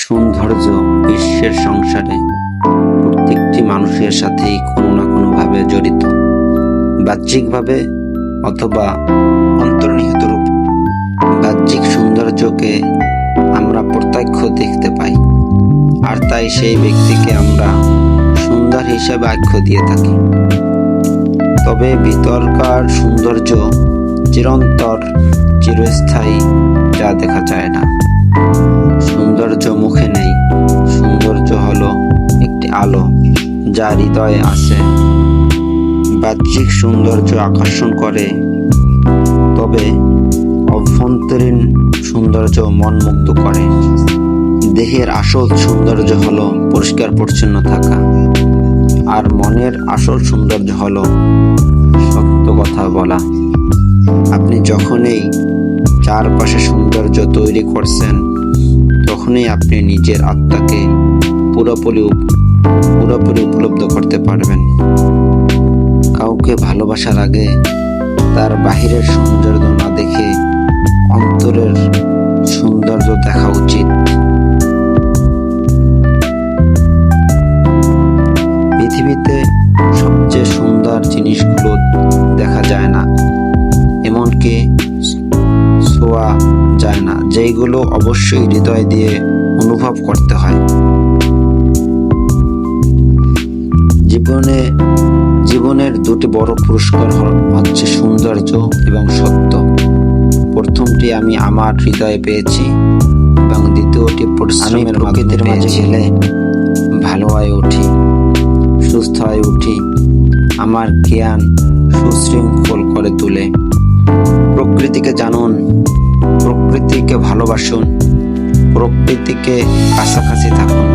সৌন্দর্য বিশ্বের সংসারে প্রত্যেকটি মানুষের সাথেই কোনো না কোনোভাবে জড়িত, বাহ্যিকভাবে অথবা অন্তর্নিহিত রূপে। বাহ্যিক সৌন্দর্যকে আমরা প্রত্যক্ষ দেখতে পাই, আর তাই সেই ব্যক্তিকে আমরা সুন্দর হিসেবে আখ্যা দিয়ে থাকি। তবে ভিতরকার সৌন্দর্য চিরন্তর, চিরস্থায়ী, যা দেখা যায় না। সৌন্দর্য মুখে নেই, সৌন্দর্য হলো একটি আলো যা হৃদয়ে আছে। বাহ্যিক সৌন্দর্য আকর্ষণ করে, তবে অভ্যন্তরীণ সৌন্দর্য মনমুগ্ধ করে। দেহের আসল সৌন্দর্য হলো পরিষ্কার পরিচ্ছন্ন থাকা, আর মনের আসল সৌন্দর্য হলো সত্য কথা বলা। আপনি যখনই চারপাশে সৌন্দর্য তৈরি করছেন, তখনই আপনি নিজের আত্মাকে পুরোপুরি উপলব্ধি করতে পারবেন। কাউকে ভালোবাসার আগে তার বাহিরের সৌন্দর্য না দেখে অন্তরের সৌন্দর্য দেখা উচিত। পৃথিবীতে সবচেয়ে সুন্দর জিনিসগুলো দেখা যায় না, এমনকি ছোঁয়া যায় না, যেগুলো অবশ্যই হৃদয় দিয়ে অনুভব করতে হয়। জীবনের দুটি বড় পুরস্কার হচ্ছে সৌন্দর্য এবং সত্য। প্রথমটি আমি আমার হৃদয়ে পেয়েছি, এবং দ্বিতীয়টি পরিশ্রমের মাধ্যমে মাঝে গেলে ভালো হয়ে উঠি, সুস্থ হয়ে উঠি, আমার জ্ঞান সুশৃঙ্খল করে তোলে। প্রকৃতিকে জানুন, প্রকৃতিকে ভালোবাসুন, প্রকৃতিকে কাছাকাছি থাকুন,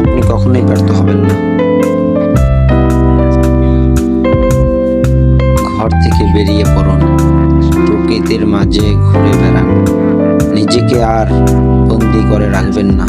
আপনি কখনোই ব্যর্থ হবেন না। ঘর থেকে বেরিয়ে পড়ুন, প্রকৃতির মাঝে ঘুরে বেড়ান, নিজেকে আর বন্দি করে রাখবেন না।